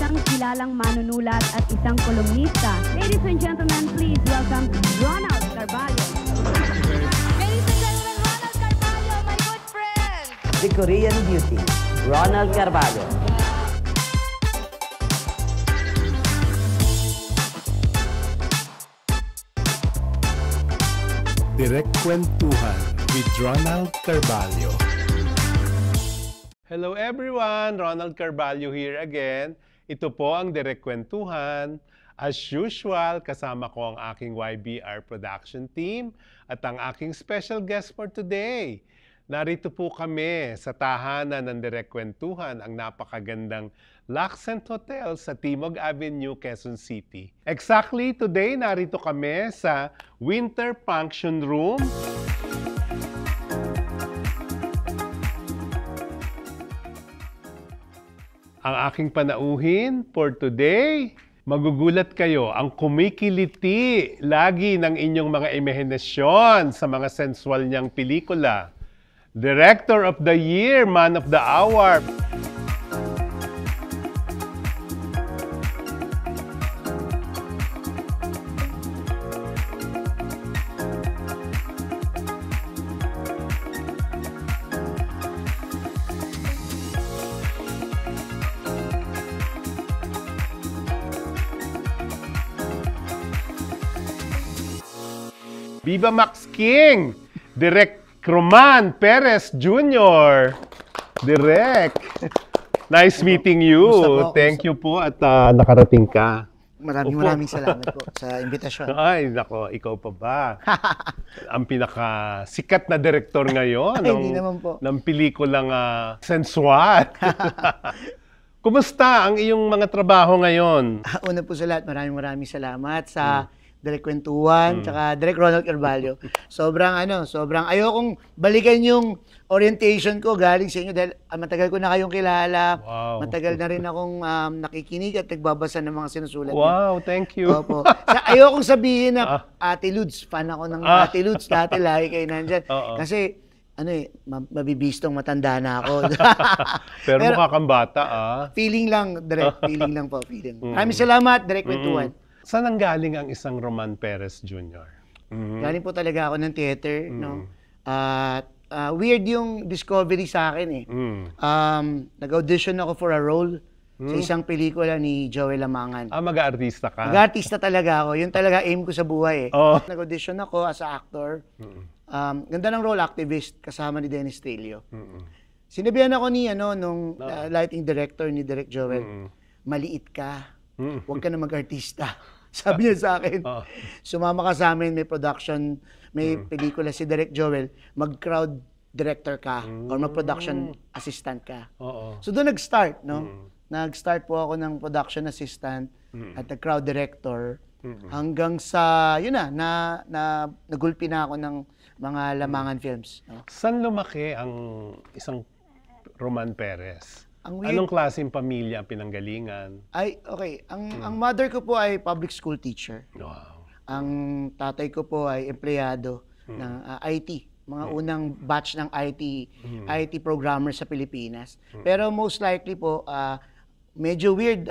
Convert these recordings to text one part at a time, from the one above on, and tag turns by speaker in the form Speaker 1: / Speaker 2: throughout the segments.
Speaker 1: isang kilalang manunulat at isang kolumnista. Ladies and gentlemen, please welcome Ronald Carballo.
Speaker 2: Ladies and gentlemen, Ronald Carballo, my good friend!
Speaker 3: The Korean Beauty, Ronald Carballo.
Speaker 4: Direct Kwentuhan with Ronald Carballo.
Speaker 5: Hello everyone! Ronald Carballo here again. Ito po ang Direct Kwentuhan. As usual, kasama ko ang aking YBR production team at ang aking special guest for today. Narito po kami sa tahanan ng Direct Kwentuhan, ang napakagandang L'Accent Hotel sa Timog Avenue, Quezon City. Exactly today, narito kami sa Winter Function Room. Ang aking panauhin for today, magugulat kayo, ang kumikiliti lagi ng inyong mga imahinasyon sa mga sensual niyang pelikula. Director of the Year, Man of the Hour. Viva Max King, Direk Roman Perez Jr. Direk, nice meeting you. Thank you po at nakarating ka.
Speaker 6: Maraming salamat po sa imbitasyon.
Speaker 5: Ay, nako, ikaw pa ba? Ang pinakasikat na direktor ngayon ng pelikulang sensual. Kumusta ang iyong mga trabaho ngayon?
Speaker 6: Una po sa lahat, maraming salamat sa Direk Kwentuhan, tsaka Direk Ronald Carballo. Sobrang ayokong balikan yung orientation ko galing sa inyo dahil matagal ko na kayong kilala.
Speaker 5: Wow.
Speaker 6: Matagal na rin akong nakikinig at nagbabasa ng mga sinusulat niyo.
Speaker 5: Wow, thank you.
Speaker 6: Opo. Ayokong sabihin na Ate Ludes, fan ako ng Ate Ludes, dati lagi kayo nandyan. Kasi mabibistong matanda na ako.
Speaker 5: Pero mukha kang bata,
Speaker 6: Feeling lang, Direk. Feeling lang po, feeling. Maraming salamat, Direk Kwentuhan.
Speaker 5: Saan ang galing ang isang Roman Perez Jr.?
Speaker 6: Galing po talaga ako ng theater, no? At weird yung discovery sa akin eh. Nag-audition ako for a role sa isang pelikula ni Joel Lamangan.
Speaker 5: Mag-aartista ka?
Speaker 6: Mag-artista talaga ako. Yun talaga aim ko sa buhay eh. Nag-audition ako as a actor. Ganda ng role, activist, kasama ni Dennis Trillo. Sinabihan ako ni nung lighting director ni Direk Joel, maliit ka, huwag ka na mag-artista. Sabi niya sa akin, sumama ka sa amin, may production, may pelikula si Direk Joel, mag-crowd director ka or mag-production assistant ka. So doon nag-start, no? Nag-start po ako ng production assistant at nag-crowd director hanggang sa, yun na nagulpi na ako ng mga Lamangan films. No?
Speaker 5: Saan lumaki ang isang Roman Perez? Anong klaseng pamilya ang pinanggalingan?
Speaker 6: Ay, okay. Ang mother ko po ay public school teacher.
Speaker 5: Wow.
Speaker 6: Ang tatay ko po ay empleyado ng IT. Mga unang batch ng IT programmer sa Pilipinas. Pero most likely po, medyo weird,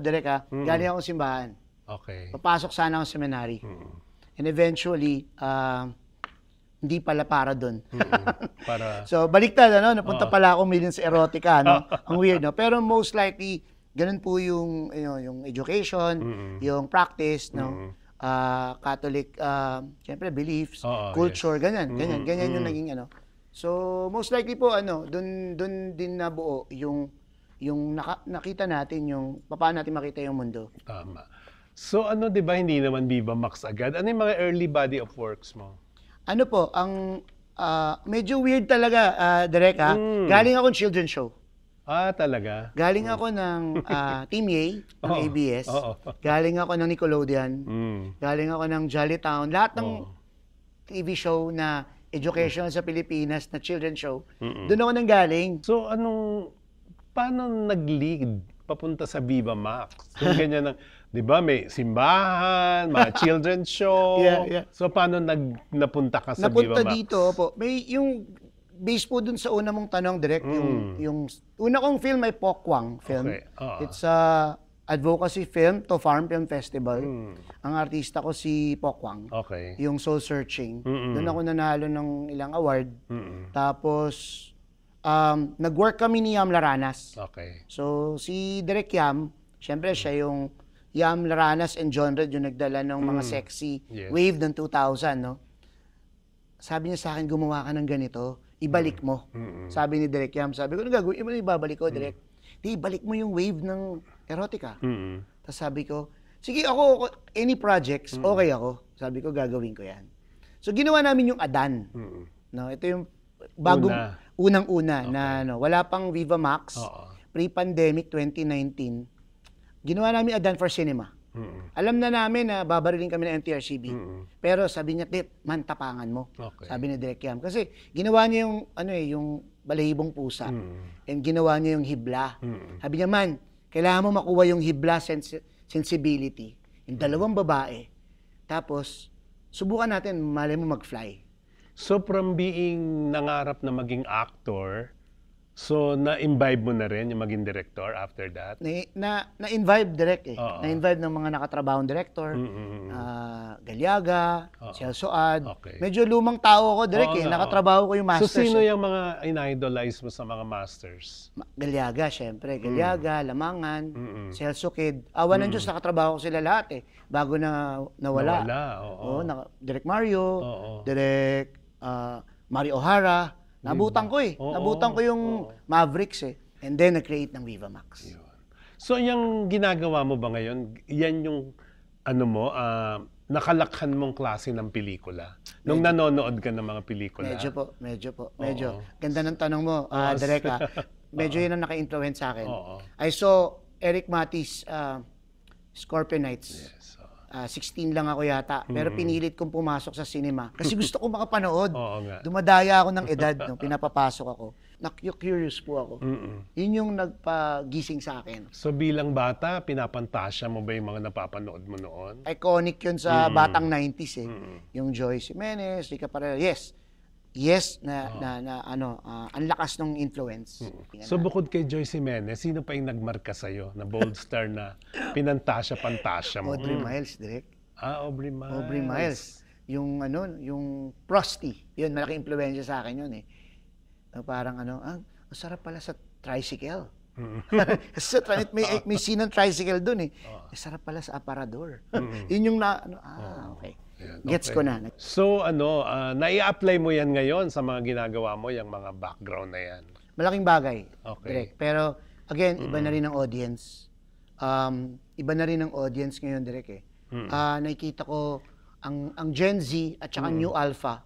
Speaker 6: Direk, galing akong simbahan.
Speaker 5: Okay.
Speaker 6: Papasok sana akong seminary. And eventually, hindi pala para doon. So, baliktad, napunta pala ako millions sa erotica, Ang weird, no? Pero most likely, ganun po yung education, yung practice, Catholic, siyempre, beliefs, culture, ganyan yung naging, So, most likely po, doon din nabuo yung nakita natin, yung paano natin makita yung mundo.
Speaker 5: Tama. So, di ba, hindi naman Viva Max agad? Ano yung mga early body of works mo?
Speaker 6: Ang medyo weird talaga, Direk, Galing ako ng children's show.
Speaker 5: Talaga?
Speaker 6: Galing ako ng Team Yay, ng ABS. Galing ako ng Nickelodeon. Galing ako ng Jollytown. Lahat ng TV show na educational sa Pilipinas, na children's show, doon ako nang galing.
Speaker 5: So, paano nag-lead papunta sa Viva Max? Yung ganyan ng, di ba, may simbahan, mga children's show.
Speaker 6: Yeah.
Speaker 5: So, paano napunta ka sa Viva Max?
Speaker 6: Napunta dito po. May yung based po dun sa una mong tanong, Direk, yung una kong film ay Pokwang film.
Speaker 5: Okay.
Speaker 6: It's a advocacy film to Farm Film Festival. Ang artista ko si Pokwang.
Speaker 5: Okay.
Speaker 6: Yung Soul Searching. Doon ako nanalo ng ilang award. Tapos, nag-work kami ni Yam Laranas.
Speaker 5: Okay.
Speaker 6: So, si Direk Yam, syempre siya yung Yam Laranas and John Red yung nagdala ng mga sexy
Speaker 5: Yes.
Speaker 6: wave ng 2000, no? Sabi niya sa akin, gumawa ka ng ganito, ibalik mo. Sabi ni Direk Yam, sabi ko, ano gagawin? Ibabalik ko, Direk. Di, ibalik mo yung wave ng erotica. Tapos sabi ko, sige ako, any projects, okay ako. Sabi ko, gagawin ko yan. So, ginawa namin yung Adan. No, ito yung bagong, unang-una na ano, wala pang Viva Max, pre-pandemic 2019. Ginawa namin Adan for cinema. Alam na namin na babarilin kami ng NTRCB. Pero sabi niya, Tip, man, tapangan mo.
Speaker 5: Okay.
Speaker 6: Sabi ni Direk Yam. Kasi ginawa niya yung, yung balahibong pusa. And ginawa niya yung hibla. Sabi niya, man, kailangan mo makuha yung hibla sensibility. Yung dalawang babae. Tapos, subukan natin, malay mo mag-fly.
Speaker 5: So from being nangarap na maging actor, so na-imbibe mo na rin yung maging director after that?
Speaker 6: Na-invibe direct eh.
Speaker 5: Oo.
Speaker 6: Na-invibe ng mga nakatrabahong director. Galyaga, Celso Ad.
Speaker 5: Okay.
Speaker 6: Medyo lumang tao ko direct
Speaker 5: Oo
Speaker 6: eh.
Speaker 5: nga,
Speaker 6: Nakatrabaho ko yung
Speaker 5: So
Speaker 6: masters.
Speaker 5: sino
Speaker 6: eh.
Speaker 5: yung mga in-idolize mo sa mga masters?
Speaker 6: Galyaga, syempre. Galyaga, Lamangan, Celso Kid. Awa ng Diyos, nakatrabaho ko sila lahat eh. Bago na nawala.
Speaker 5: Oo.
Speaker 6: Direk Mario,
Speaker 5: Oo.
Speaker 6: Direk Mario O'Hara. Nabutan ko eh.
Speaker 5: Oo.
Speaker 6: Nabutan ko yung Mavericks eh. And then, nag-create ng Viva Max.
Speaker 5: So yung ginagawa mo ba ngayon, yan yung ano mo, nakalakhan mong klase ng pelikula? Nung nanonood ka ng mga pelikula?
Speaker 6: Medyo po. Ganda ng tanong mo, Direk. Medyo yun ang naka-influence sa akin. I saw Eric Matis, Scorpion Nights.
Speaker 5: Yes.
Speaker 6: 16 lang ako yata, pero pinilit kong pumasok sa cinema. Kasi gusto ko makapanood.
Speaker 5: Oo nga.
Speaker 6: Dumadaya ako ng edad nung pinapapasok ako. Curious po ako. Yun yung nagpagising sa akin.
Speaker 5: So bilang bata, pinapantasya mo ba yung mga napapanood mo noon?
Speaker 6: Iconic yun sa batang 90s eh. Yung Joyce Jimenez, Rica Parera. Yes, ang lakas ng influence.
Speaker 5: So bukod kay Joyce Jimenez, sino pa yung nagmarka sa'yo na bold star na pinantasya-pantasya mo?
Speaker 6: Audrey Miles, direct.
Speaker 5: Aubrey Miles.
Speaker 6: Aubrey Miles. Yung yung Frosty. Yun, malaking influensya sa akin yun eh. Parang ang sarap pala sa tricycle. Kasi may scene ng tricycle dun eh. Sarap pala sa aparador. Yun yung okay.
Speaker 5: Yan,
Speaker 6: Gets ko na.
Speaker 5: So nai-apply mo yan ngayon sa mga ginagawa mo, yung mga background na yan?
Speaker 6: Malaking bagay.
Speaker 5: Okay.
Speaker 6: Direct. Pero again, iba na rin ang audience. Iba na rin ang audience ngayon, direct eh. Nakikita ko ang Gen Z at saka New Alpha,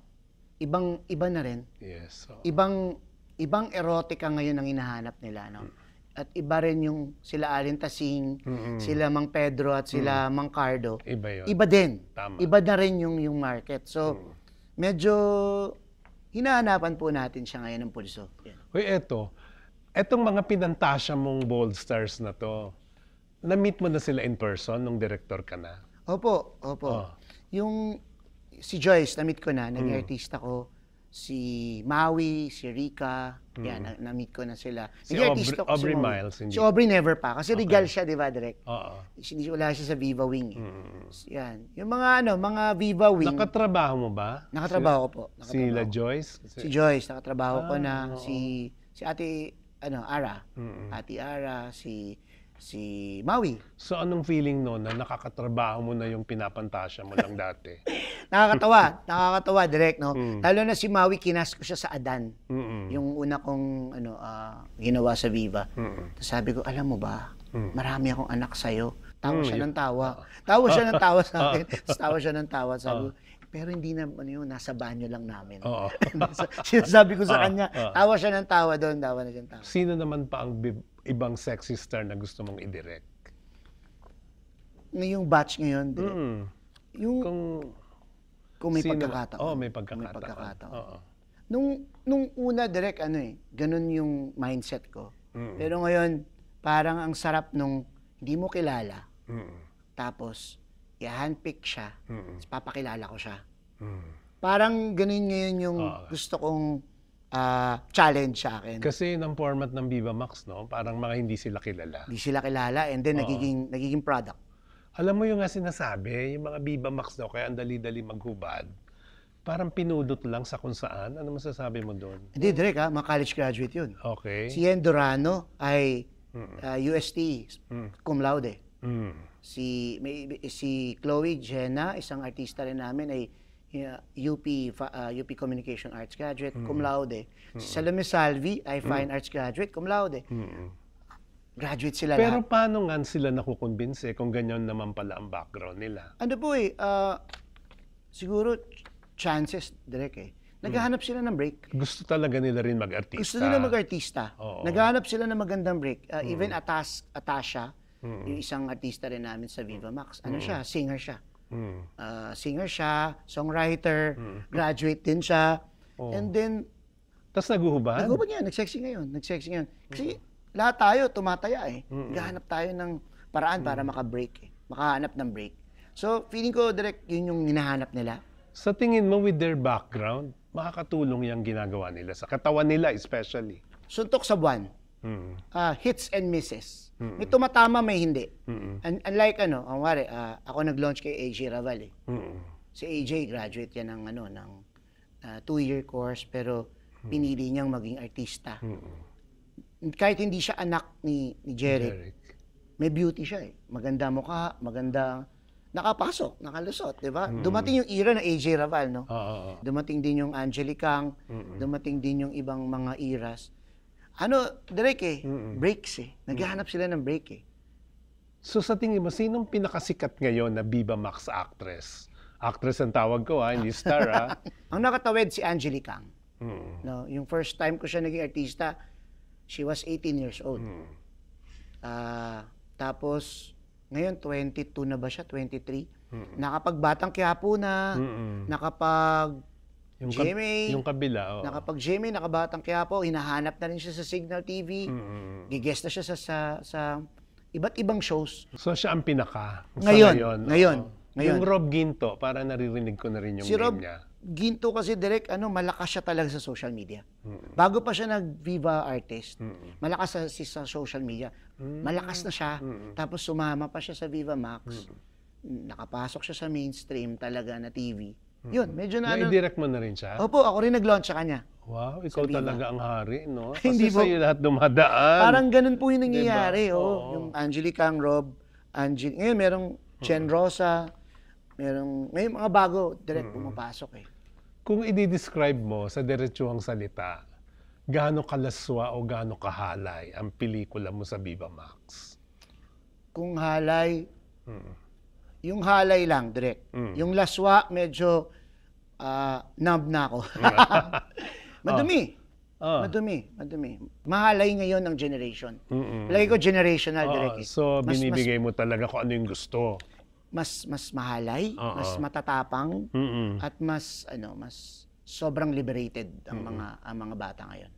Speaker 6: iba na rin.
Speaker 5: Yes.
Speaker 6: Ibang erotica ngayon ang hinahanap nila, no? At iba rin yung sila Alin Tasing, sila Mang Pedro at sila Mang Cardo.
Speaker 5: Iba yun.
Speaker 6: Iba din.
Speaker 5: Tama.
Speaker 6: Iba na rin yung market. So, medyo hinahanapan po natin siya ngayon ng pulso. Yan.
Speaker 5: Hoy, etong mga pinantasya mong bold stars na to, na-meet mo na sila in person nung director ka na?
Speaker 6: Opo. Yung si Joyce, na-meet ko na, naging artista ko. Si Maui, si Rica, yan, na-meet ko na sila.
Speaker 5: Si
Speaker 6: Maui.
Speaker 5: Aubrey Miles, hindi?
Speaker 6: Si Aubrey never pa, kasi regal siya, di ba, direct?
Speaker 5: Oo.
Speaker 6: Wala siya sa Viva Wing. Yan. Yung mga Viva Wing.
Speaker 5: Nakatrabaho mo ba?
Speaker 6: Nakatrabaho ko po.
Speaker 5: Sila Joyce?
Speaker 6: Si Joyce, nakatrabaho ko na. Si Ate, Ara. Ate Ara, si Maui.
Speaker 5: So anong feeling no na nakakatrabaho mo na yung pinapantasya mo lang dati?
Speaker 6: Nakakatawa direct, no? Lalo na si Maui, kinas ko siya sa Adan. Yung una kong ginawa sa Viva. Tapos sabi ko, alam mo ba, marami akong anak sa'yo. Tawa siya ng tawa. Tawa siya ng tawa sa akin. Tawa siya ng tawa. Sabi ko, pero hindi na, nasa banyo lang namin. Sinasabi ko sa kanya, tawa siya ng tawa doon, tawa na siya ng tawa.
Speaker 5: Sino naman pa ang ibang sexy star na gusto mong i-direct?
Speaker 6: Ngayong batch ngayon, direct. Yung kung may pagkakataon.
Speaker 5: May pagkakataon.
Speaker 6: Nung una, direct, ganun yung mindset ko. Pero ngayon, parang ang sarap nung hindi mo kilala. Tapos, i-handpick siya. Papakilala ko siya. Parang ganun ngayon yung gusto kong challenge sa akin.
Speaker 5: Kasi ng format ng Viva Max, no? Parang mga hindi sila kilala.
Speaker 6: Hindi sila kilala and then nagiging product.
Speaker 5: Alam mo yung nga sinasabi, yung mga Viva Max daw, kaya ang dali-dali maghubad. Parang pinudot lang sa kung saan. Ano masasabi mo doon?
Speaker 6: Hindi, direct mga college graduate yun.
Speaker 5: Okay.
Speaker 6: Si Yen Durano ay UST, cum laude. Si Chloe Jenna, isang artista rin namin, ay UP Communication Arts graduate, cum laude. Si Salome Salvi ay Fine Arts graduate, cum laude. Graduate sila
Speaker 5: Pero
Speaker 6: lahat.
Speaker 5: paano nga sila nakukumbinse kung ganyan naman pala ang background nila?
Speaker 6: Ano po siguro chances, direct Naghahanap sila ng break.
Speaker 5: Gusto talaga nila rin mag-artista.
Speaker 6: Gusto nila mag-artista.
Speaker 5: Oo.
Speaker 6: Naghahanap sila ng magandang break. Even Atasha, yung isang artista rin namin sa Viva Max, ano siya, singer siya. Singer siya, songwriter, graduate din siya. And then,
Speaker 5: Tapos naguhubad?
Speaker 6: naghubad niya, nagsexy ngayon. Kasi lahat tayo tumataya Naghahanap tayo ng paraan para maka-break makahanap ng break. So, feeling ko direct yun yung hinahanap nila.
Speaker 5: Sa tingin mo, with their background, makakatulong yung ginagawa nila sa katawan nila especially?
Speaker 6: Suntok sa buwan. Hits and misses. May tumatama, may hindi. Unlike ako nag-launch kay AJ Raval Si AJ, graduate yan ng 2-year course, pero pinili niyang maging artista. Kahit hindi siya anak ni Jeric, may beauty siya Maganda mukha, maganda nakapasok, nakalusot, di ba? Dumating yung era ng AJ Raval, no? Dumating din yung Angelicang, dumating din yung ibang mga eras. Direct breaks Naghahanap sila ng break
Speaker 5: So sa tingin mo, sinong pinakasikat ngayon na Viva Max actress? Actress ang tawag ko hindi star
Speaker 6: Ang nakatawid si Angelicang. No, yung first time ko siya naging artista, she was 18 years old. Tapos, ngayon 22 na ba siya? 23? Nakapagbatang Quiapo na, nakapag GMA,
Speaker 5: yung kabila,
Speaker 6: nakapag-GMA, nakabatang Quiapo, hinahanap na rin siya sa Signal TV, gigest na siya sa iba't ibang shows.
Speaker 5: So siya ang pinaka.
Speaker 6: Ngayon.
Speaker 5: Yung Rob Ginto, para naririnig ko na rin yung
Speaker 6: Si Rob
Speaker 5: name niya.
Speaker 6: Ginto kasi direct, malakas siya talaga sa social media. Bago pa siya nag-Viva artist, malakas sa social media. Malakas na siya, tapos sumama pa siya sa Viva Max. Nakapasok siya sa mainstream talaga na TV. Yun, medyo na
Speaker 5: Na-direct mo na rin siya?
Speaker 6: Opo, ako rin nag-launch sa kanya.
Speaker 5: Wow, ikaw talaga ang hari, no? Kasi
Speaker 6: Hindi po.
Speaker 5: sa'yo lahat dumadaan.
Speaker 6: Parang ganun po yung nangyayari.
Speaker 5: Diba?
Speaker 6: Yung Angelicang, Rob, ngayon merong Chen Rosa, may mga bago, direct pumapasok
Speaker 5: Kung i-describe mo sa diretsuhang salita, gaano kalaswa o gaano kahalay ang pelikula mo sa Viva Max?
Speaker 6: Kung halay, yung halay lang, direct. Yung laswa, medyo numb na ako. Madumi. Madumi. Mahalay ngayon ang generation. Lagi ko generational, direct.
Speaker 5: So, binibigay mo talaga kung ano yung gusto.
Speaker 6: Mas mahalay, mas matatapang, at mas sobrang liberated ang mga bata ngayon.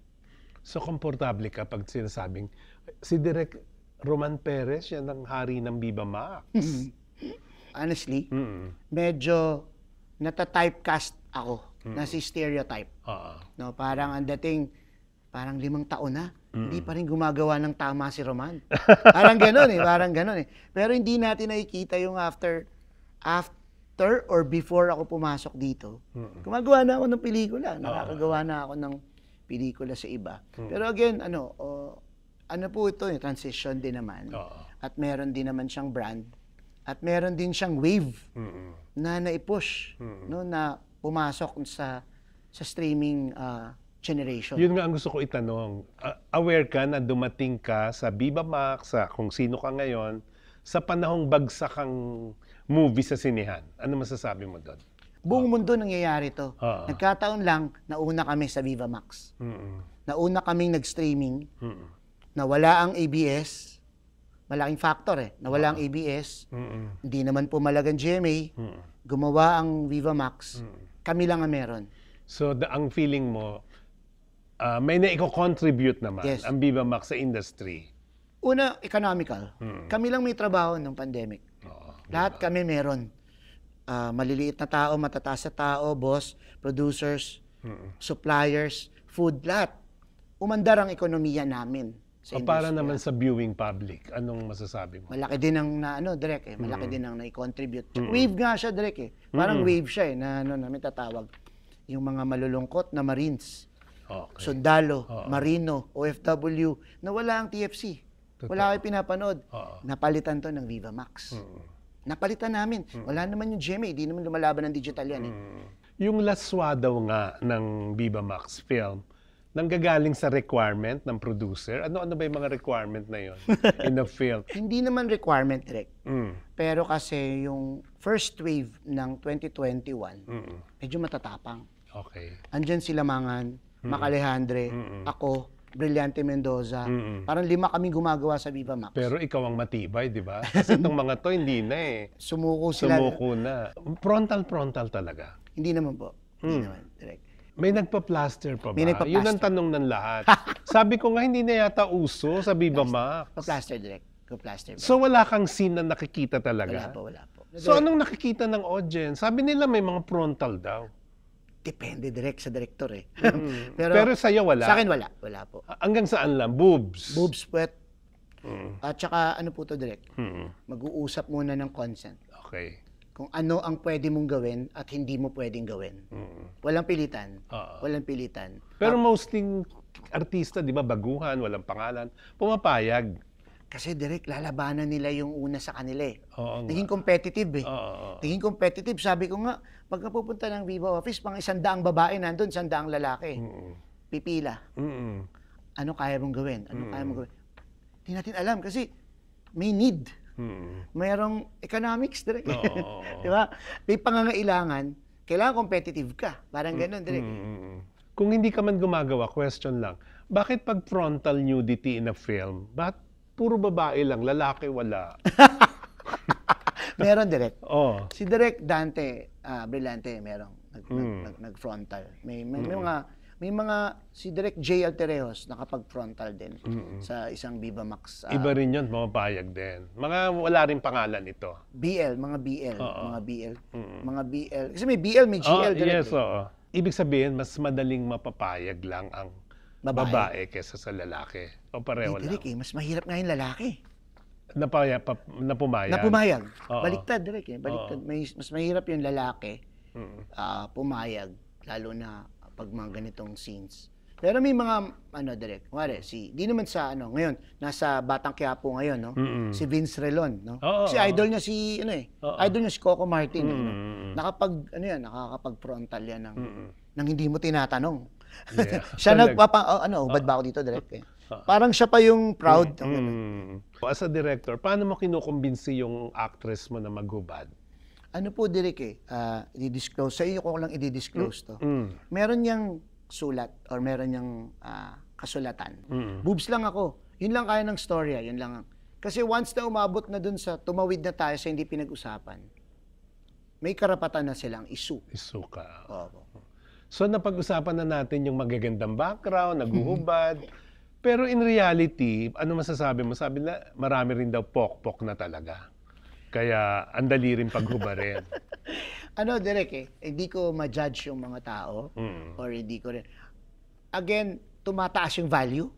Speaker 5: So, komportable ka pag sinasabing, si Direk Roman Perez, yan ang hari ng Viva Max.
Speaker 6: Honestly, medyo nata-typecast ako na si stereotype. No, parang ang dating, parang 5 taon na, hindi pa rin gumagawa ng tama si Roman. Parang gano'n Pero hindi natin nakikita yung after or before ako pumasok dito. Gumagawa na ako ng pelikula, nakakagawa na ako ng pelikula sa iba. Pero again, ano po ito, transition din naman. At meron din naman siyang brand. At meron din siyang wave na naipush, no, na pumasok sa streaming generation.
Speaker 5: Yun nga ang gusto ko itanong. Aware ka na dumating ka sa Viva Max, sa kung sino ka ngayon, sa panahong bagsak ang movie sa sinehan. Ano masasabi mo doon?
Speaker 6: Buong mundo nangyayari to. Nagkataon lang, nauna kami sa Viva Max. Nauna kaming nag-streaming, nawala ang ABS. Malaking factor nawala ang ABS. Hindi naman pumalag ang GMA. Gumawa ang Viva Max. Kami lang ang meron.
Speaker 5: So, ang feeling mo, may na-contribute naman ang Viva Max sa industry.
Speaker 6: Una, economical. Kami lang may trabaho ng pandemic. Lahat kami meron. Maliliit na tao, matataas na tao, boss, producers, suppliers, food, lahat. Umandar ang ekonomiya namin sa
Speaker 5: Para
Speaker 6: industriya.
Speaker 5: naman sa viewing public, anong masasabi mo?
Speaker 6: Malaki din ang Direk eh. Malaki din ang nai-contribute. Wave nga siya, Direk eh. Parang wave siya eh, na may tatawag. Yung mga malulungkot na Marines,
Speaker 5: Okay.
Speaker 6: sundalo, marino, OFW, na wala ang TFC. Wala kayo pinapanood. Napalitan to ng Viva Max. Napalitan namin. Wala naman yung GMA, di naman lumalaban ng digital yan eh.
Speaker 5: Yung laswa daw nga ng Viva Max film, nanggagaling sa requirement ng producer. Ano ba yung mga requirement na yon in the film?
Speaker 6: Hindi naman requirement, Direk. Pero kasi yung first wave ng 2021, medyo matatapang.
Speaker 5: Okay.
Speaker 6: Andyan sila Mangan, Mac Alejandre, ako, Brillante Mendoza. Parang 5 kami gumagawa sa Viva Max.
Speaker 5: Pero ikaw ang matibay, di ba? Kasi itong mga to, hindi na eh.
Speaker 6: Sumuko sila.
Speaker 5: Sumuko na. Frontal talaga.
Speaker 6: Hindi naman po. Hindi naman, Direk.
Speaker 5: May nagpa-plaster pa ba?
Speaker 6: May nagpa-plaster.
Speaker 5: Yun ang tanong ng lahat. Sabi ko nga, hindi na yata uso sa Viva Max.
Speaker 6: Pa-plaster, Direk. Pa-plaster.
Speaker 5: So wala kang scene na nakikita talaga?
Speaker 6: Wala po.
Speaker 5: So anong nakikita ng audience? Sabi nila may mga frontal daw.
Speaker 6: Depende direct sa director eh.
Speaker 5: Pero sa'yo wala?
Speaker 6: Sa akin wala. Wala po.
Speaker 5: Hanggang saan lang? Boobs?
Speaker 6: Boobs, puwet. At saka ano po to direct? Mag-uusap muna ng consent.
Speaker 5: Okay.
Speaker 6: Kung ano ang pwede mong gawin at hindi mo pwedeng gawin. Walang pilitan. Walang pilitan.
Speaker 5: Pero mostly artista, di ba, baguhan, walang pangalan, pumapayag.
Speaker 6: Kasi direct, lalabanan nila yung una sa kanila eh.
Speaker 5: Oo nga.
Speaker 6: Naging competitive eh.
Speaker 5: Oo.
Speaker 6: Naging competitive. Sabi ko nga, pagka pupunta ng Viva Office, pang 100 babae nandun, 100 lalaki. Pipila. Ano kaya mong gawin? Ano kaya mong gawin? Hindi natin alam kasi may need. Mayroong economics direct. Di ba? May pangangailangan, kailangan competitive ka. Parang ganun direct.
Speaker 5: Kung hindi ka man gumagawa, question lang, bakit pag frontal nudity in a film, bakit puro babae lang, lalaki wala?
Speaker 6: Meron direct.
Speaker 5: Oh.
Speaker 6: Si Direct Dante Brillante, merong nag-frontal. May mga si Direct J. Alterejos nakapag-frontal din sa isang Viva Max.
Speaker 5: Iba rin yun, pumapayag din. Mga wala rin pangalan ito.
Speaker 6: mga BL. Kasi may BL, may GL direct.
Speaker 5: Yes, oo. Ibig sabihin, mas madaling mapapayag lang ang babae kesa sa lalaki. O pareho lang.
Speaker 6: Direct mas mahirap nga yung lalaki.
Speaker 5: Napumayag.
Speaker 6: Napumayag.
Speaker 5: Oo.
Speaker 6: Baliktad, Direk eh. Baliktad. Mas mahirap yung lalaki pumayag, lalo na pag mga ganitong scenes. Pero may mga, Direk, di naman sa, ngayon, nasa Batang Quiapo ngayon, no? Si Vince Relon, no? Kasi idol niya idol niya si Coco Martin. Nakakapag-frontal yan ng hindi mo tinatanong.
Speaker 5: Yeah.
Speaker 6: Siya ubad ba ako dito, Direk eh? Parang siya pa yung proud.
Speaker 5: As a director, paano mo kinukumbinsi yung actress mo na maghubad?
Speaker 6: Ano po, Direk eh? I-disclose. Sa iyo ko lang i-disclose to. Meron niyang sulat or meron niyang kasulatan. Boobs lang ako. Yun lang kaya ng storya. Yun lang. Kasi once na umabot na dun sa tumawid na tayo sa hindi pinag-usapan, may karapatan na silang isu.
Speaker 5: Isuka.
Speaker 6: Oo.
Speaker 5: So napag-usapan na natin yung magagandang background, naguhubad. Pero in reality, ano masasabi mo? Sabi na marami rin daw pok-pok na talaga. Kaya andali rin paghubarin.
Speaker 6: Direk eh, hindi ko ma-judge yung mga tao or hindi ko rin. Again, tumataas yung value.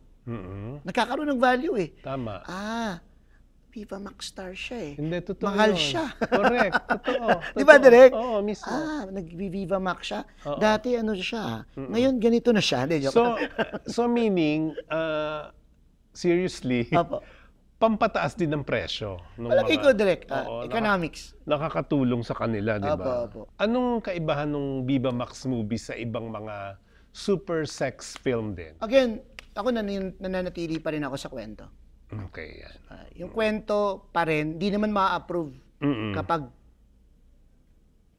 Speaker 6: Nagkakaroon ng value eh.
Speaker 5: Tama.
Speaker 6: Viva Max star siya eh.
Speaker 5: Hindi, totoo
Speaker 6: Mahal
Speaker 5: yun.
Speaker 6: siya.
Speaker 5: Correct, totoo.
Speaker 6: Di ba, Direk?
Speaker 5: Oo, mismo.
Speaker 6: Nag-Viva Max siya. Dati siya. Ngayon, ganito na siya. Hindi, joke.
Speaker 5: So meaning, seriously, pampataas din ng presyo.
Speaker 6: Malaki ko, Direk. Economics.
Speaker 5: Nakakatulong sa kanila, di ba?
Speaker 6: Opo.
Speaker 5: Anong kaibahan ng Viva Max movie sa ibang mga super sex film din?
Speaker 6: Again, ako nananatili pa rin ako sa kwento.
Speaker 5: Okay, yan.
Speaker 6: Yung kwento pa rin, di naman ma-approve kapag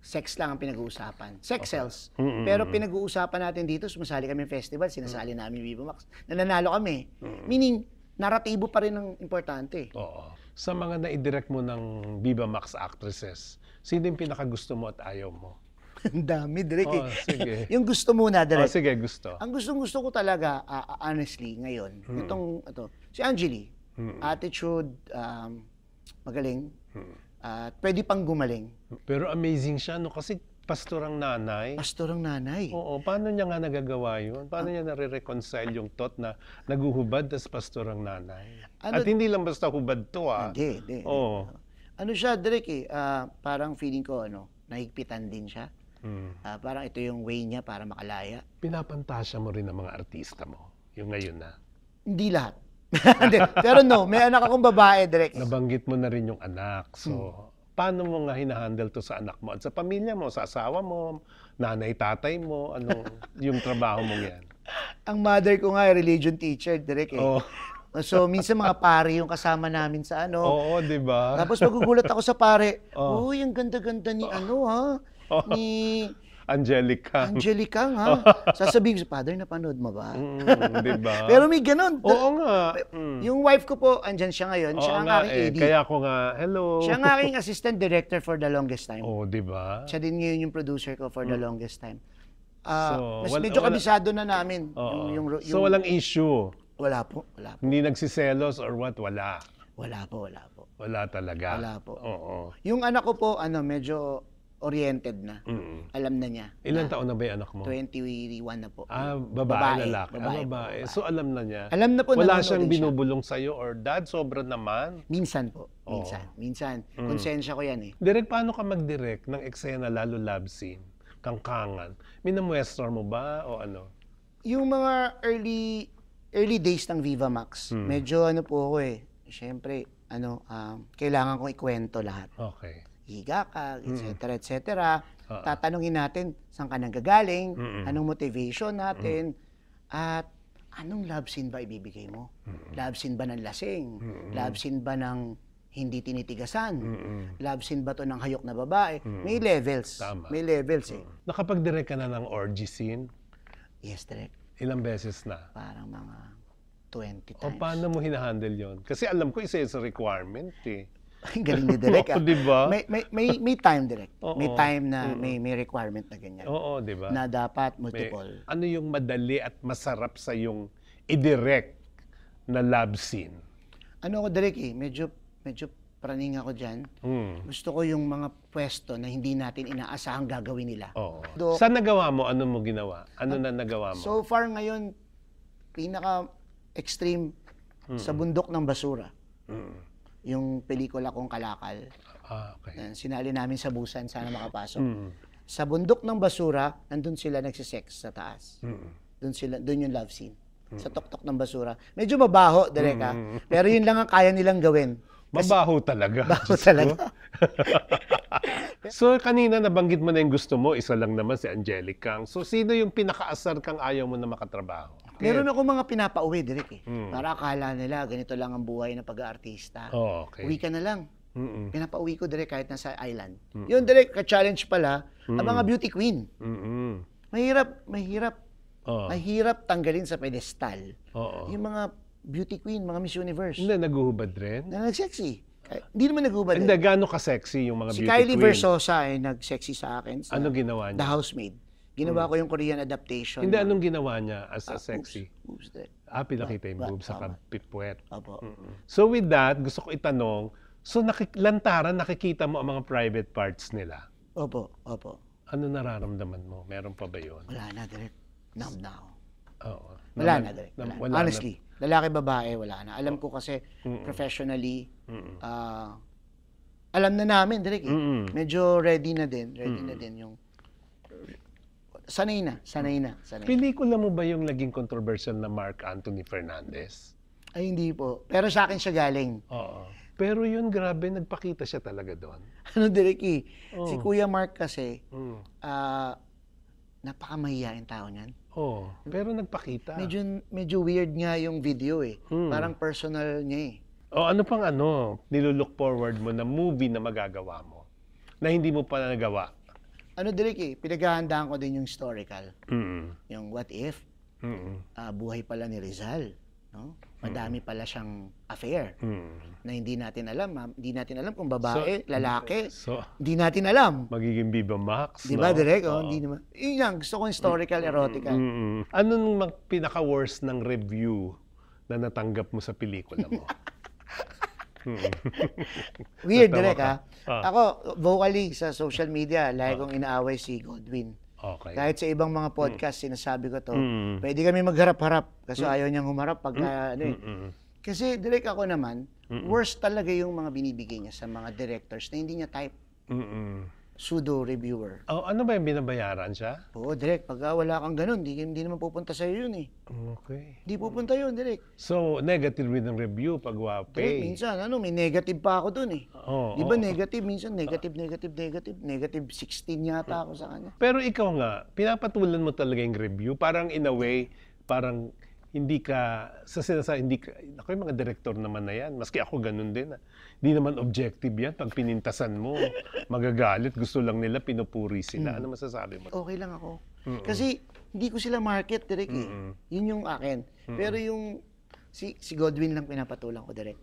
Speaker 6: sex lang ang pinag-uusapan. Sex sells. Pero pinag-uusapan natin dito, sumasali kami festival, sinasali namin Viva Max. Nananalo kami. Meaning, naratibo pa rin ang importante.
Speaker 5: Oo. Sa mga naidirect mo ng Viva Max actresses, sino yung pinakagusto mo at ayaw mo?
Speaker 6: Ang dami, Direk eh.
Speaker 5: Sige.
Speaker 6: Yung gusto muna, Direk.
Speaker 5: Sige, gusto.
Speaker 6: Ang gusto ko talaga, honestly, ngayon, si Angeli, attitude, magaling, at pwede pang gumaling.
Speaker 5: Pero amazing siya, no? Kasi Pastor ang nanay?
Speaker 6: Pastor ang nanay.
Speaker 5: Oo, paano niya nga nagagawa yun? Paano niya nare-reconcile yung thought na naguhubad tas pastor ang nanay?
Speaker 6: Ano-
Speaker 5: At hindi lang basta hubad to
Speaker 6: Hindi.
Speaker 5: Oo.
Speaker 6: Ano siya, Direk parang feeling ko, nahigpitan din siya.
Speaker 5: Hmm.
Speaker 6: Parang ito yung way niya para makalaya.
Speaker 5: Pinapantasya mo rin ang mga artista mo. Yung ngayon na.
Speaker 6: Hindi lahat. Hindi. Pero no, may anak akong babae, Direk.
Speaker 5: Nabanggit mo na rin yung anak. So, paano mo nga hinahandle to sa anak mo at sa pamilya mo, sa asawa mo, nanay, tatay mo, yung trabaho mo yan?
Speaker 6: Ang mother ko nga ay religion teacher, Direk
Speaker 5: Oo.
Speaker 6: So, minsan mga pare yung kasama namin sa
Speaker 5: Oo, di ba?
Speaker 6: Tapos magugulat ako sa pare, uy, ang ganda-ganda ni ni
Speaker 5: Angelica.
Speaker 6: Angelica, ha? Sasabihin ko, Father, napanood mo ba?
Speaker 5: Di ba?
Speaker 6: Pero may ganun.
Speaker 5: Oo nga.
Speaker 6: Yung wife ko po, andyan siya ngayon. Siya
Speaker 5: Oo
Speaker 6: ang
Speaker 5: nga
Speaker 6: aking AD.
Speaker 5: Kaya ako nga, hello.
Speaker 6: Siya ang aking assistant director for the longest time.
Speaker 5: Oo, di ba?
Speaker 6: Siya din ngayon yung producer ko for the longest time.
Speaker 5: So,
Speaker 6: Medyo kabisado na namin.
Speaker 5: Oo.
Speaker 6: yung
Speaker 5: So, walang issue.
Speaker 6: Wala po.
Speaker 5: Hindi nagsiselos or what? Wala.
Speaker 6: Wala po.
Speaker 5: Wala talaga.
Speaker 6: Wala po.
Speaker 5: Oo.
Speaker 6: Yung anak ko po, medyo oriented na. Alam na niya.
Speaker 5: Ilan taon na ba yung anak mo?
Speaker 6: 21 na po.
Speaker 5: Babae, lalaki.
Speaker 6: Babae.
Speaker 5: Babae. So, alam na niya.
Speaker 6: Alam na po.
Speaker 5: Wala
Speaker 6: nanonood
Speaker 5: siyang
Speaker 6: din siya.
Speaker 5: binubulong sa'yo or dad, sobra naman.
Speaker 6: Minsan po. Minsan. Konsensya ko yan
Speaker 5: Direk, paano ka mag-direct ng eksena, lalo love scene, kangkangan? Minamuestra mo ba o ano?
Speaker 6: Yung mga early days ng Viva Max, medyo po ako Siyempre, kailangan kong ikwento lahat.
Speaker 5: Okay.
Speaker 6: Higa ka, etc. Tatanungin natin, saan ka nanggagaling, anong motivation natin, at anong love scene ba ibibigay mo? Love scene ba ng lasing? Love scene ba ng hindi tinitigasan? Love scene ba to ng hayok na babae? May levels.
Speaker 5: Tama.
Speaker 6: May levels
Speaker 5: Nakapag-direct ka na ng orgy scene?
Speaker 6: Yes, direct.
Speaker 5: Ilang beses na?
Speaker 6: Parang mga 20
Speaker 5: O
Speaker 6: times.
Speaker 5: paano mo hinahandle yon? Kasi alam ko isa sa requirement
Speaker 6: Ang galing ni Direk.
Speaker 5: Oo, diba?
Speaker 6: May time, Direk.
Speaker 5: Oo.
Speaker 6: May time na may requirement na ganyan.
Speaker 5: Oo, di ba?
Speaker 6: Na dapat multiple.
Speaker 5: Ano yung madali at masarap sa yung i-direct na love scene?
Speaker 6: Ano ako, Direk medyo praning ako dyan. Gusto ko yung mga pwesto na hindi natin inaasahang gagawin nila.
Speaker 5: Oo. Saan nagawa mo? Ano mo ginawa? Ano na nagawa mo?
Speaker 6: So far ngayon, pinaka-extreme sa bundok ng basura. Yung pelikula kong Kalakal.
Speaker 5: Okay.
Speaker 6: Sinali namin sa Busan, sana makapasok. Sa bundok ng basura, nandun sila nagsisex sa taas. Doon yung love scene. Sa tuktok ng basura. Medyo mabaho, Direk pero yun lang ang kaya nilang gawin.
Speaker 5: Mabaho talaga.
Speaker 6: Baho talaga.
Speaker 5: So, kanina nabanggit mo na yung gusto mo, isa lang naman si Angelica. So, sino yung pinakaasar kang ayaw mo na makatrabaho?
Speaker 6: Meron ako mga pinapauwi, Direk Para akala nila, ganito lang ang buhay ng pag-aartista.
Speaker 5: Oh, okay.
Speaker 6: Uwi ka na lang. Pinapauwi ko, Direk kahit nasa island. Yun, Direk ka-challenge pala, ang mga beauty queen. Mahirap tanggalin sa pedestal. Yung mga beauty queen, mga Miss Universe.
Speaker 5: Hindi, naguhubad rin?
Speaker 6: Na nag-sexy. Hindi naman naghubad.
Speaker 5: Hindi, gaano ka-sexy yung mga
Speaker 6: Si
Speaker 5: beauty
Speaker 6: Kylie
Speaker 5: queen?
Speaker 6: Versosa ay nag-sexy sa akin. Sa
Speaker 5: Ano ginawa
Speaker 6: The
Speaker 5: niya?
Speaker 6: Housemaid. Ginawa ko yung Korean adaptation.
Speaker 5: Hindi,
Speaker 6: ng-
Speaker 5: anong ginawa niya as a sexy?
Speaker 6: Boobs, Direk.
Speaker 5: Pinakita yung
Speaker 6: Ba-
Speaker 5: boobs sa
Speaker 6: tama.
Speaker 5: pipwet.
Speaker 6: Opo.
Speaker 5: So with that, gusto ko itanong, so lantaran, nakikita mo ang mga private parts nila.
Speaker 6: Opo.
Speaker 5: Ano nararamdaman mo? Meron pa ba yun?
Speaker 6: Wala na, Direk. Numb now.
Speaker 5: Oo.
Speaker 6: Wala na, Direk.
Speaker 5: Wala
Speaker 6: Wala.
Speaker 5: na.
Speaker 6: Honestly. Lalaki, babae, wala na. Alam ko kasi, professionally, alam na namin, Direk Medyo ready na din yung sanay na.
Speaker 5: Pelikula mo ba yung naging controversial na Mark Anthony Fernandez?
Speaker 6: Ay, hindi po. Pero sa akin siya galing.
Speaker 5: Oo. Pero yun, grabe, nagpakita siya talaga doon.
Speaker 6: Ano, Direk Si Kuya Mark kasi,
Speaker 5: Mm.
Speaker 6: napakamahiyain tao niyan.
Speaker 5: Oo. Pero nagpakita.
Speaker 6: Medyo weird nga yung video Parang personal niya
Speaker 5: O ano pang nilulook forward mo na movie na magagawa mo? Na hindi mo pa nagawa?
Speaker 6: Ano, Direk pinaghahandaan ko din yung historical. Yung what if, buhay pala ni Rizal. No? Madami pala siyang affair na hindi natin alam. Hindi natin alam kung babae, lalaki.
Speaker 5: So,
Speaker 6: Hindi natin alam.
Speaker 5: magiging Viva Max,
Speaker 6: Di ba,
Speaker 5: no?
Speaker 6: Direk?
Speaker 5: Oo.
Speaker 6: Hindi naman. Yun lang, gusto ko historical, erotica.
Speaker 5: Anong pinaka-worst ng review na natanggap mo sa pelikula mo?
Speaker 6: Weird,
Speaker 5: Natawa
Speaker 6: Direk
Speaker 5: ka.
Speaker 6: Ako, vocally sa social media, lagi kong inaaway si Godwin.
Speaker 5: Okay.
Speaker 6: Kahit sa ibang mga podcast, sinasabi ko to, pwede kami magharap-harap kasi ayaw niyang humarap pag Kasi direct ako naman, worst talaga yung mga binibigay niya sa mga directors na hindi niya type. Pseudo-reviewer.
Speaker 5: Oh, ano ba yung binabayaran siya?
Speaker 6: Oo, direct. Pag wala kang ganun, hindi naman pupunta sa'yo yun eh.
Speaker 5: Okay.
Speaker 6: Hindi pupunta yun, direct.
Speaker 5: So, negative with ang review pag
Speaker 6: Direct,
Speaker 5: wapay.
Speaker 6: minsan, may negative pa ako dun eh.
Speaker 5: Oo,
Speaker 6: Di ba
Speaker 5: oo.
Speaker 6: negative? Minsan, negative 16 yata ako sa kanya.
Speaker 5: Pero ikaw nga, pinapatulan mo talaga yung review. Parang in a way, parang hindi ka, sa sinasabi, hindi ka, ako yung mga director naman na yan. Maski ako ganun din. Hindi naman objective yan. Pag pinintasan mo, magagalit. Gusto lang nila, pinupuri sila. Ano masasabi mo?
Speaker 6: Okay lang ako. Kasi, hindi ko sila market, direct eh. Yun yung akin. Pero yung, si Godwin lang pinapatulan ko, direct.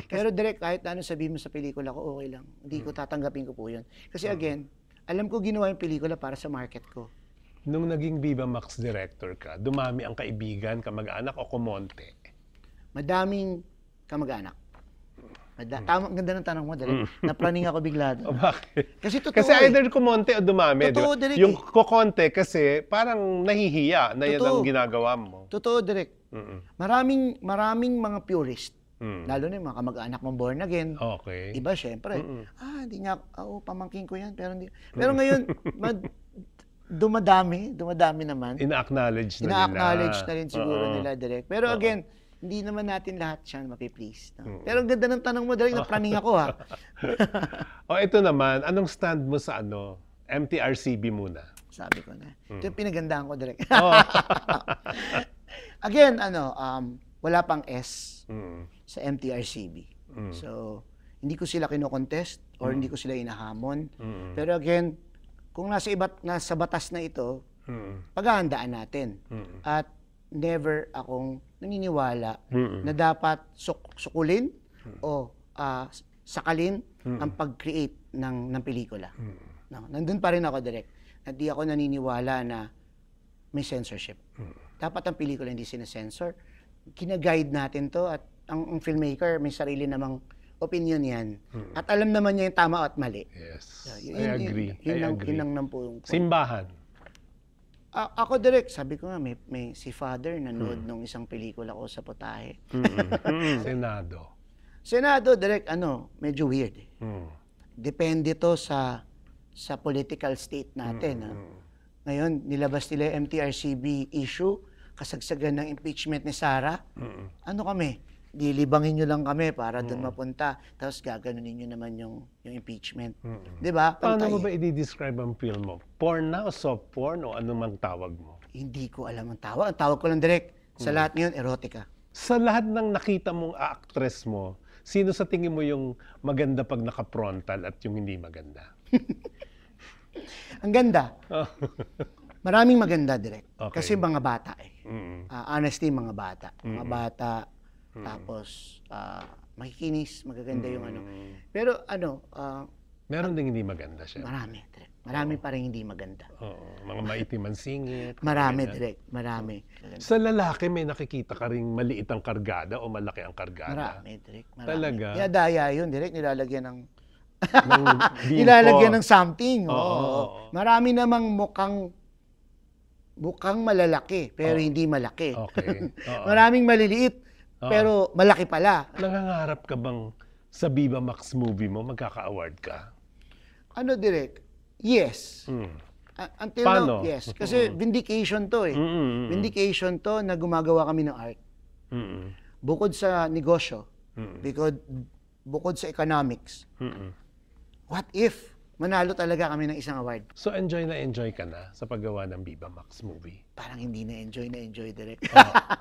Speaker 6: Pero direct, kahit ano sabihin mo sa pelikula ko, okay lang. Hindi ko tatanggapin ko po yun. Kasi again, alam ko ginawa yung pelikula para sa market ko.
Speaker 5: Nung naging Viva Max director ka, dumami ang kaibigan, kamag-anak o kumonte?
Speaker 6: Madaming kamag-anak. Tama, ganda ng tanong mo, direct. Napraning ako bigla.
Speaker 5: O bakit?
Speaker 6: Kasi totoo
Speaker 5: Kasi
Speaker 6: eh.
Speaker 5: either kumonte o dumami.
Speaker 6: Totoo,
Speaker 5: di ba?
Speaker 6: direct
Speaker 5: Yung
Speaker 6: eh.
Speaker 5: kukonte kasi parang nahihiya na yan ang
Speaker 6: Totoo.
Speaker 5: ginagawa mo.
Speaker 6: Totoo, direct. Maraming mga purist. Lalo na yung mga kamag-anak mong born again.
Speaker 5: Okay.
Speaker 6: Iba, syempre. Hindi nga, pamangkin ko yan. Pero ngayon, dumadami naman.
Speaker 5: Ina-acknowledge na
Speaker 6: Ina-acknowledge
Speaker 5: nila.
Speaker 6: na rin siguro nila, direct. Pero again, hindi naman natin lahat siya mapiplease. No? Pero ang ganda ng tanong mo, direct, napraning ako ha.
Speaker 5: O ito naman, anong stand mo sa MTRCB muna?
Speaker 6: Sabi ko na. Ito yung pinagandaan ko, direct. Again, wala pang S sa MTRCB. So, hindi ko sila kino-contest or hindi ko sila inahamon. Pero again, kung nasa batas na ito, paghahandaan natin. At never akong naniniwala na dapat sukulin o sakalin ang pag-create ng pelikula. No, nandun pa rin ako, direct. At di ako naniniwala na may censorship. Dapat ang pelikula hindi sinasensor. Kina-guide natin to at ang filmmaker may sarili namang opinion yan. At alam naman niya yung tama at mali.
Speaker 5: Yes.
Speaker 6: Yun-
Speaker 5: I agree.
Speaker 6: Yun
Speaker 5: I
Speaker 6: lang-
Speaker 5: agree.
Speaker 6: Yun lang naman po yung point.
Speaker 5: Simbahan.
Speaker 6: Ako direct, sabi ko nga, may si Father nanood nung isang pelikula ko sa Putahe.
Speaker 5: Senado.
Speaker 6: Senado, direct, medyo weird eh. Depende to sa political state natin. Ngayon, nilabas nila yung MTRCB issue, kasagsagan ng impeachment ni Sara. Ano kami? Dilibangin nyo lang kami para doon mapunta. Tapos gaganunin nyo naman yung impeachment. Di ba?
Speaker 5: Paano mo
Speaker 6: Pantay.
Speaker 5: ba i-describe ang film mo? Porn na o soft porn o anumang tawag mo?
Speaker 6: Hindi ko alam ang tawag. Ang tawag ko lang direct. Sa lahat ngayon, erotica.
Speaker 5: Sa lahat ng nakita mong actress mo, sino sa tingin mo yung maganda pag naka-frontal at yung hindi maganda?
Speaker 6: Ang ganda. Maraming maganda direct.
Speaker 5: Okay.
Speaker 6: Kasi mga bata eh. Honestly, mga bata. Mga bata. Tapos, makikinis, magaganda yung Pero
Speaker 5: Meron ding hindi maganda siya.
Speaker 6: marami direct. Marami pa rin hindi maganda.
Speaker 5: Oo, mga maitim ang singit.
Speaker 6: Marami
Speaker 5: ganyan.
Speaker 6: direct. Marami.
Speaker 5: Sa lalaki, may nakikita ka ring maliit ang kargada o malaki ang kargada?
Speaker 6: Marami direct. Marami.
Speaker 5: Talaga?
Speaker 6: Dinadaya yun direct. Nilalagyan ng
Speaker 5: Ng bimpo.
Speaker 6: nilalagyan ng something.
Speaker 5: Oo,
Speaker 6: Oo.
Speaker 5: oo.
Speaker 6: Marami namang mukhang malalaki, pero hindi malaki.
Speaker 5: Okay. Oo.
Speaker 6: Maraming maliliit, pero malaki pala.
Speaker 5: Nangangarap ka bang sa Viva Max movie mo, magkaka-award ka?
Speaker 6: Direct? Yes. Until
Speaker 5: Paano?
Speaker 6: now, yes. Kasi vindication to eh. Vindication to na gumagawa kami ng art. Bukod sa negosyo, bukod sa economics, what if manalo talaga kami ng isang award?
Speaker 5: So enjoy ka na sa paggawa ng Viva Max movie?
Speaker 6: Parang hindi na-enjoy direct.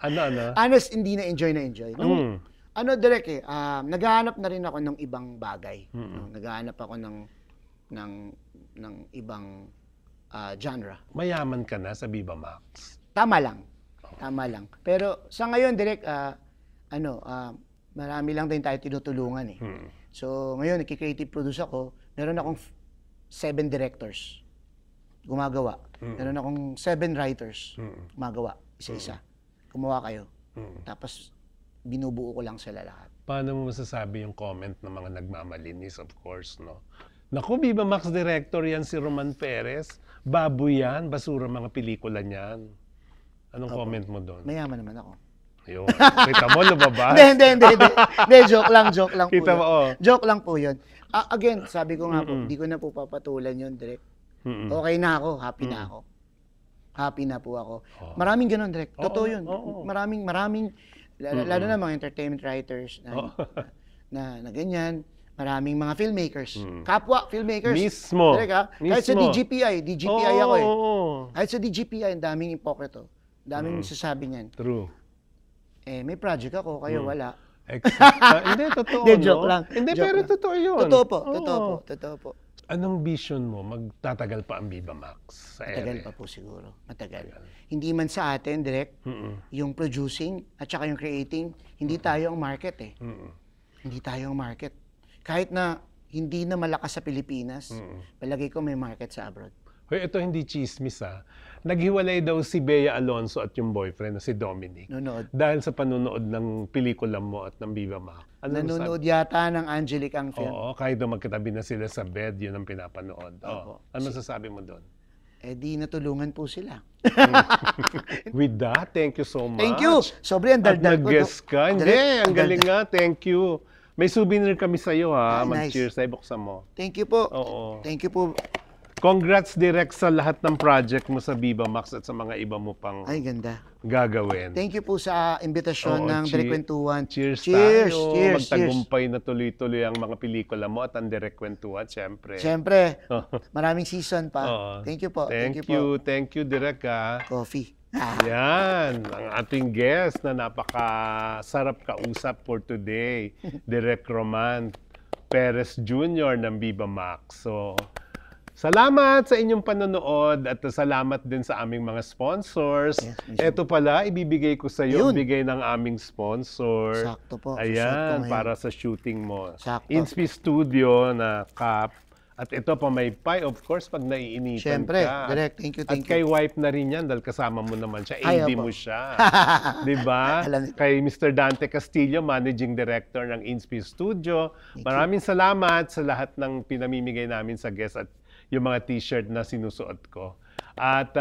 Speaker 5: Ano?
Speaker 6: Honest, hindi na-enjoy. Nung, direct eh, naghahanap na rin ako ng ibang bagay. No? Naghahanap ako ng ibang genre.
Speaker 5: Mayaman ka na sa Viva Max?
Speaker 6: Tama lang. Pero sa ngayon, direct, marami lang din tayo tinutulungan eh. So ngayon, nagki-creative produce ako. Meron akong 7 directors gumagawa. Meron akong 7 writers gumagawa. Isa-isa. Gumawa kayo. Tapos binubuo ko lang sila lahat.
Speaker 5: Paano mo masasabi yung comment ng mga nagmamalinis, of course, no? Naku, Viva Max director yan si Roman Perez. Baboy yan, basura mga pelikula niyan. Anong comment mo doon?
Speaker 6: Mayaman naman ako.
Speaker 5: Ayun. Kita mo, lumabas?
Speaker 6: Hindi, joke lang po
Speaker 5: Kita mo,
Speaker 6: yun. Joke lang po yun. Again, sabi ko nga po, hindi ko na po papatulan yun, direct. Okay na ako, happy na ako. Happy na po ako. Maraming ganun, direct. Totoo yun. Maraming, lalo na mga entertainment writers na ganyan. Maraming mga filmmakers. Kapwa filmmakers.
Speaker 5: Mismo.
Speaker 6: Direct, ha? Kahit sa DGPI ako eh. Kahit sa DGPI, ang daming ipokrito. Ang daming sasabi niyan.
Speaker 5: True.
Speaker 6: May project ako, kayo wala.
Speaker 5: Hindi, totoo,
Speaker 6: Hindi, joke lang.
Speaker 5: Hindi,
Speaker 6: Joke
Speaker 5: pero
Speaker 6: lang.
Speaker 5: totoo yun.
Speaker 6: Totoo po.
Speaker 5: Anong vision mo? Magtatagal pa ang Viva Max sa
Speaker 6: Matagal
Speaker 5: ere?
Speaker 6: pa po siguro. Matagal. Hindi man sa atin, direct, yung producing at saka yung creating, hindi tayo ang market eh. Hindi tayo ang market. Kahit na hindi na malakas sa Pilipinas, palagay ko may market sa abroad.
Speaker 5: Hoy, ito hindi chismis ah. Naghiwalay daw si Bea Alonso at yung boyfriend na si Dominic.
Speaker 6: Nanonood.
Speaker 5: Dahil sa panonood ng pelikula mo at ng Viva Max.
Speaker 6: Nanonood yata ng Angelic ang film.
Speaker 5: Oo, kahit daw magkatabi na sila sa bed, yun ang pinapanood.
Speaker 6: Opo.
Speaker 5: Ano masasabi mo doon?
Speaker 6: Di natulungan po sila.
Speaker 5: With that, thank you so much.
Speaker 6: Thank you! Sobre ang
Speaker 5: At
Speaker 6: daldal ko.
Speaker 5: nag-guest ka. Hindi,
Speaker 6: Direct,
Speaker 5: ang galing nga. Thank you. May souvenir kami sa'yo ha.
Speaker 6: Nice.
Speaker 5: Mag-cheers tayo, buksan mo.
Speaker 6: Thank you po.
Speaker 5: Oo.
Speaker 6: Thank you po.
Speaker 5: Congrats direct sa lahat ng project mo sa Viva Max at sa mga iba mo pang
Speaker 6: Ay, ganda.
Speaker 5: gagawin.
Speaker 6: Thank you po sa imbitasyon
Speaker 5: Oo,
Speaker 6: ng Direct Kwentuhan.
Speaker 5: Cheers
Speaker 6: Cheers!
Speaker 5: tayo.
Speaker 6: Cheers!
Speaker 5: Magtagumpay na tuloy-tuloy ang mga pelikula mo at ang Direct Kwentuhan, syempre.
Speaker 6: Siyempre, maraming season pa.
Speaker 5: Oo.
Speaker 6: Thank you po.
Speaker 5: Thank
Speaker 6: po.
Speaker 5: you. Thank you, Direk ha.
Speaker 6: Coffee.
Speaker 5: Yan, ang ating guest na napakasarap kausap for today, Direk Roman Perez Jr. ng Viva Max. So, salamat sa inyong panonood at salamat din sa aming mga sponsors.
Speaker 6: Yes,
Speaker 5: Ito pala, ibibigay ko sa iyo,
Speaker 6: Yun.
Speaker 5: bigay ng aming sponsor.
Speaker 6: Sakto po.
Speaker 5: Ayan,
Speaker 6: Susuot ko ngayon.
Speaker 5: para sa shooting mo.
Speaker 6: Sakto.
Speaker 5: Inspi Studio na cup. At ito pa may pie, of course, pag naiinitan
Speaker 6: Siyempre,
Speaker 5: ka.
Speaker 6: Direk. Thank you,
Speaker 5: At
Speaker 6: thank
Speaker 5: kay
Speaker 6: you.
Speaker 5: wife na rin yan dahil kasama mo naman siya.
Speaker 6: Ay,
Speaker 5: AD
Speaker 6: opo.
Speaker 5: mo siya. Diba?
Speaker 6: Alam niyo.
Speaker 5: Kay Mr. Dante Castillo, Managing Director ng Inspi Studio. Maraming salamat sa lahat ng pinamimigay namin sa guest at yung mga t-shirt na sinusuot ko. At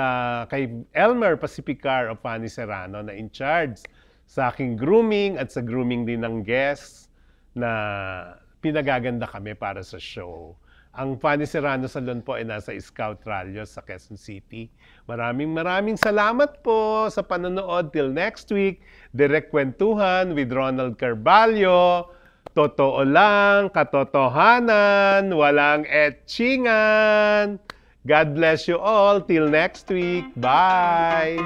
Speaker 5: kay Elmer Pacificar of Fanny Serrano na in charge sa aking grooming at sa grooming din ng guests na pinagaganda kami para sa show. Ang Fanny Serrano Salon po ay nasa Scout Rallios sa Quezon City. Maraming salamat po sa panonood. Till next week, Direct Kwentuhan with Ronald Carvalho. Totoo lang, katotohanan, walang etchingan. God bless you all. Till next week. Bye!